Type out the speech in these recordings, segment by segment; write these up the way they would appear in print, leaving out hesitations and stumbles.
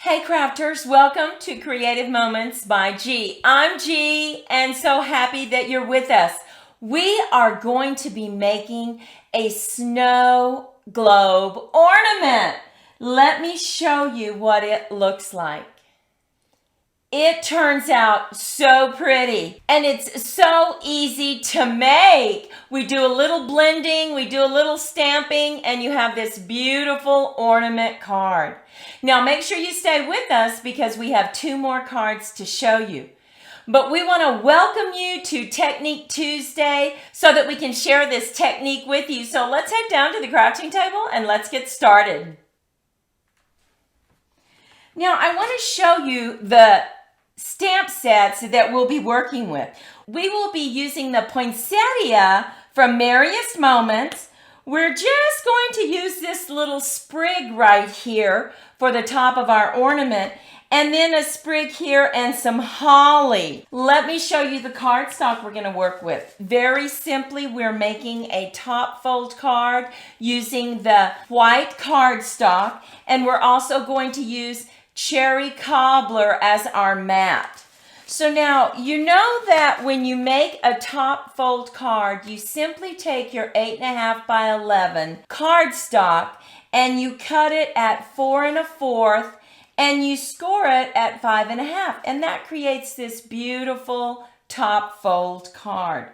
Hey crafters, welcome to Creative Moments by G. I'm G and so happy that you're with us. We are going to be making a snow globe ornament. Let me show you what it looks like. It turns out so pretty and it's so easy to make. We do a little blending, we do a little stamping, and you have this beautiful ornament card. Now make sure you stay with us because we have 2 more cards to show you. But we want to welcome you to Technique Tuesday so that we can share this technique with you. So let's head down to the crafting table and let's get started. Now I want to show you the stamp sets that we'll be working with. We will be using the poinsettia from Merriest Moments. We're just going to use this little sprig right here for the top of our ornament, and then a sprig here and some holly. Let me show you the cardstock we're going to work with. Very simply, we're making a top fold card using the white cardstock, and we're also going to use cherry cobbler as our mat. So now you know that when you make a top fold card, you simply take your 8.5 by 11 cardstock and you cut it at 4 1/4 and you score it at 5 1/2, and that creates this beautiful top fold card.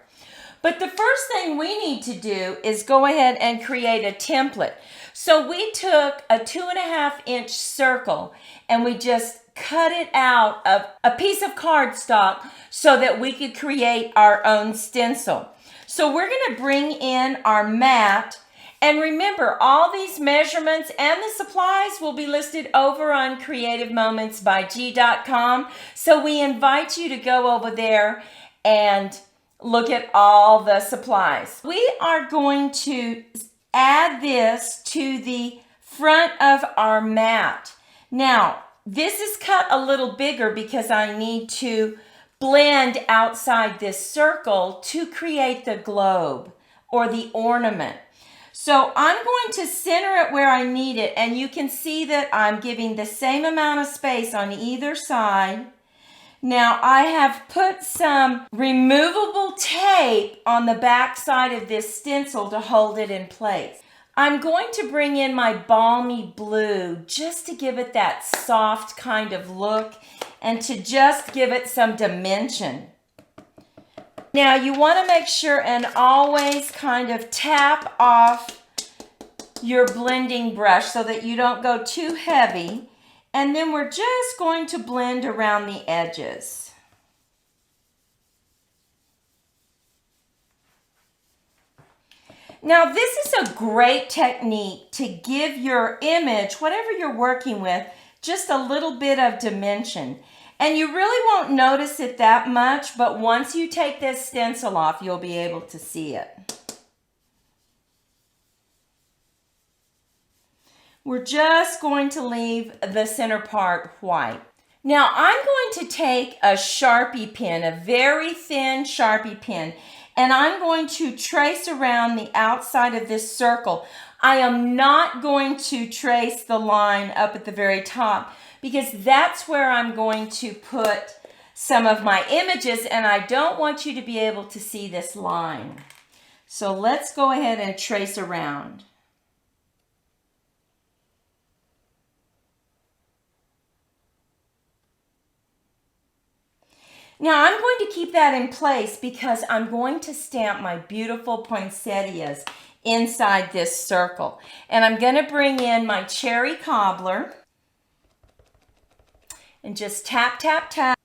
But the first thing we need to do is go ahead and create a template. So we took a 2.5 inch circle and we just cut it out of a piece of cardstock so that we could create our own stencil. So we're going to bring in our mat, and remember, all these measurements and the supplies will be listed over on creativemomentsbyg.com. So we invite you to go over there and look at all the supplies. We are going to add this to the front of our mat. Now, this is cut a little bigger because I need to blend outside this circle to create the globe or the ornament. So I'm going to center it where I need it, and you can see that I'm giving the same amount of space on either side. Now I have put some removable tape on the back side of this stencil to hold it in place. I'm going to bring in my balmy blue just to give it that soft kind of look and to just give it some dimension. Now you want to make sure and always kind of tap off your blending brush so that you don't go too heavy. And then we're just going to blend around the edges. Now this is a great technique to give your image, whatever you're working with, just a little bit of dimension. And you really won't notice it that much, but once you take this stencil off, you'll be able to see it. We're just going to leave the center part white. Now I'm going to take a Sharpie pen, a very thin Sharpie pen, and I'm going to trace around the outside of this circle. I am not going to trace the line up at the very top because that's where I'm going to put some of my images, and I don't want you to be able to see this line. So let's go ahead and trace around. Now I'm going to keep that in place because I'm going to stamp my beautiful poinsettias inside this circle. And I'm going to bring in my cherry cobbler and just tap, tap, tap.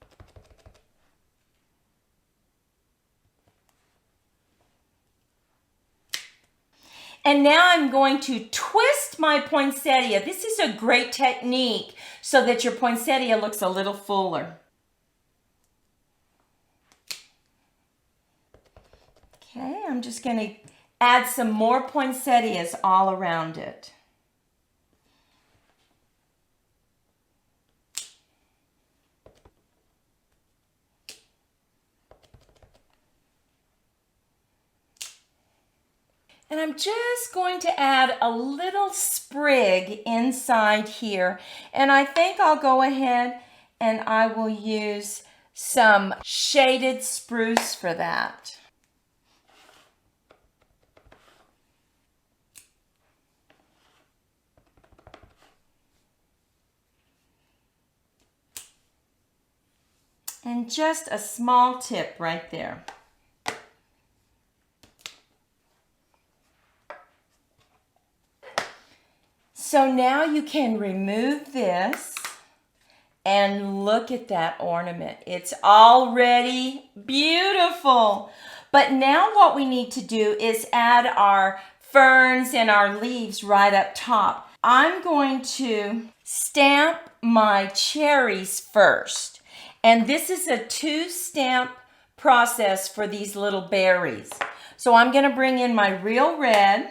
And now I'm going to twist my poinsettia. This is a great technique so that your poinsettia looks a little fuller. Okay, I'm just going to add some more poinsettias all around it. And I'm just going to add a little sprig inside here. And I think I'll go ahead and I will use some shaded spruce for that. And just a small tip right there. So now you can remove this and look at that ornament. It's already beautiful. But now what we need to do is add our ferns and our leaves right up top. I'm going to stamp my cherries first. And this is a 2-stamp process for these little berries. So I'm going to bring in my real red.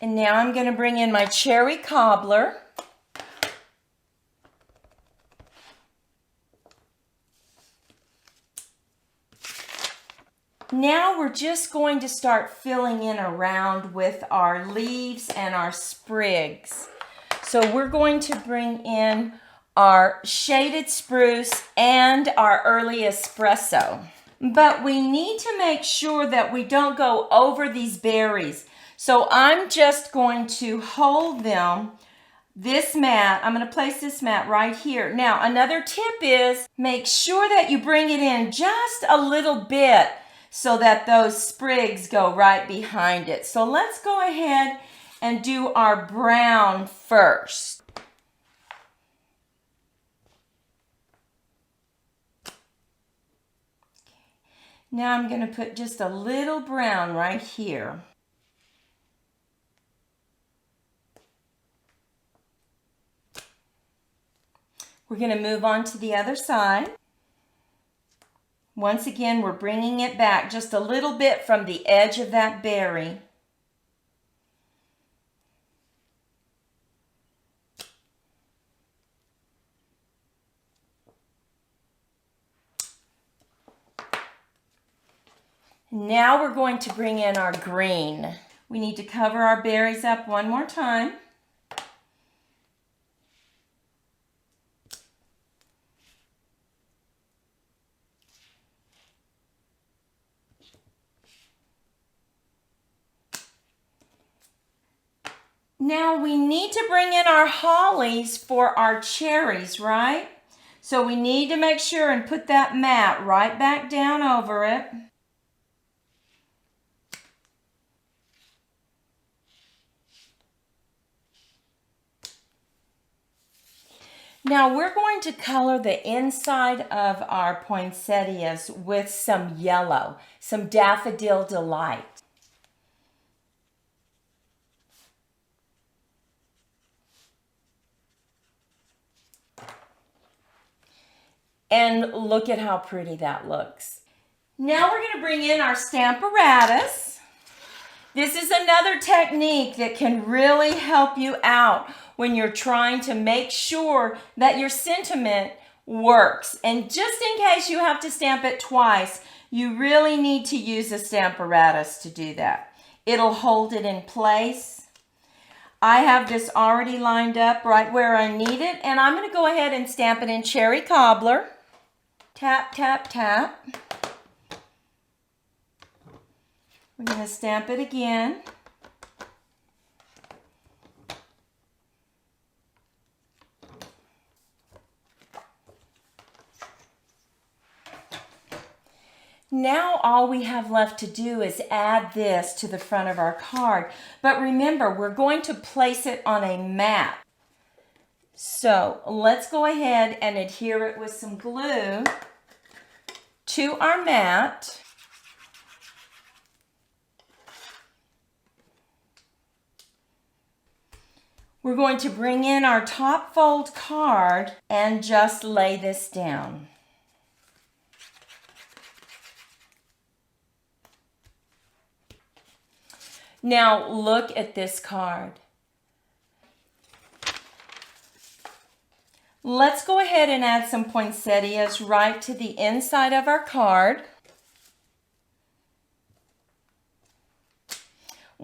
And now I'm going to bring in my cherry cobbler. Now we're just going to start filling in around with our leaves and our sprigs. So we're going to bring in our shaded spruce and our early espresso. But we need to make sure that we don't go over these berries. So I'm just going to hold them, this mat, I'm going to place this mat right here. Now, another tip is make sure that you bring it in just a little bit so that those sprigs go right behind it. So let's go ahead and do our brown first. Now I'm going to put just a little brown right here. We're going to move on to the other side. Once again, we're bringing it back just a little bit from the edge of that berry. Now we're going to bring in our green. We need to cover our berries up one more time. Now we need to bring in our hollies for our cherries, right? So we need to make sure and put that mat right back down over it. Now we're going to color the inside of our poinsettias with some yellow, some Daffodil Delight. And look at how pretty that looks. Now we're going to bring in our Stamparatus. This is another technique that can really help you out when you're trying to make sure that your sentiment works. And just in case you have to stamp it twice, you really need to use a Stamparatus to do that. It'll hold it in place. I have this already lined up right where I need it, and I'm going to go ahead and stamp it in Cherry Cobbler. Tap, tap, tap. We're going to stamp it again. Now all we have left to do is add this to the front of our card. But remember, we're going to place it on a mat. So let's go ahead and adhere it with some glue to our mat. We're going to bring in our top fold card and just lay this down. Now look at this card. Let's go ahead and add some poinsettias right to the inside of our card.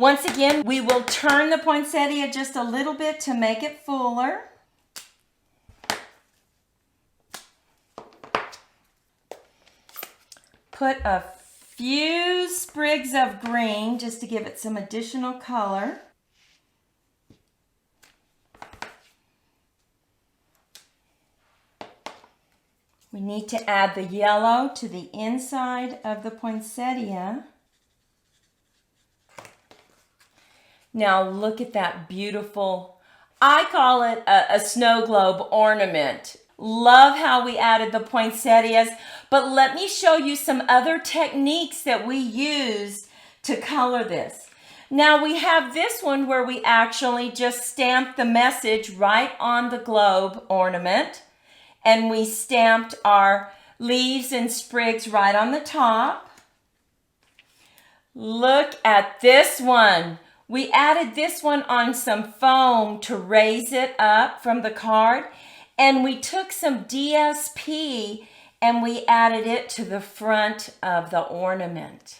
Once again, we will turn the poinsettia just a little bit to make it fuller. Put a few sprigs of green just to give it some additional color. We need to add the yellow to the inside of the poinsettia. Now look at that beautiful, I call it a snow globe ornament. Love how we added the poinsettias, but let me show you some other techniques that we used to color this. Now we have this one where we actually just stamped the message right on the globe ornament, and we stamped our leaves and sprigs right on the top. Look at this one. We added this one on some foam to raise it up from the card, and we took some DSP and we added it to the front of the ornament.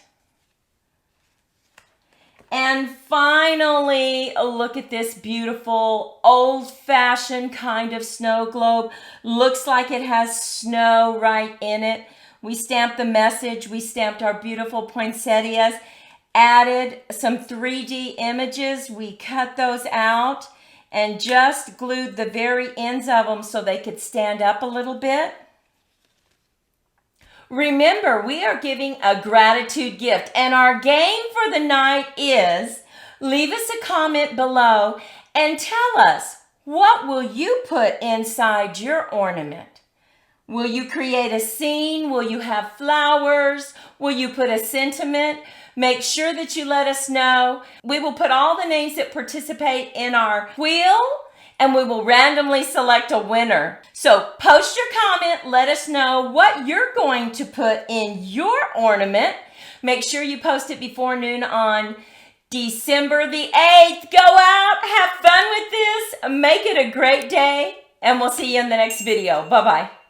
And finally, look at this beautiful old-fashioned kind of snow globe. Looks like it has snow right in it. We stamped the message, we stamped our beautiful poinsettias, added some 3D images. We cut those out and just glued the very ends of them so they could stand up a little bit. Remember, we are giving a gratitude gift, and our game for the night is leave us a comment below and tell us, what will you put inside your ornament? Will you create a scene? Will you have flowers? Will you put a sentiment? Make sure that you let us know. We will put all the names that participate in our wheel, and we will randomly select a winner. So post your comment, let us know what you're going to put in your ornament. Make sure you post it before noon on December the 8th. Go out, have fun with this, make it a great day, and we'll see you in the next video. Bye-bye.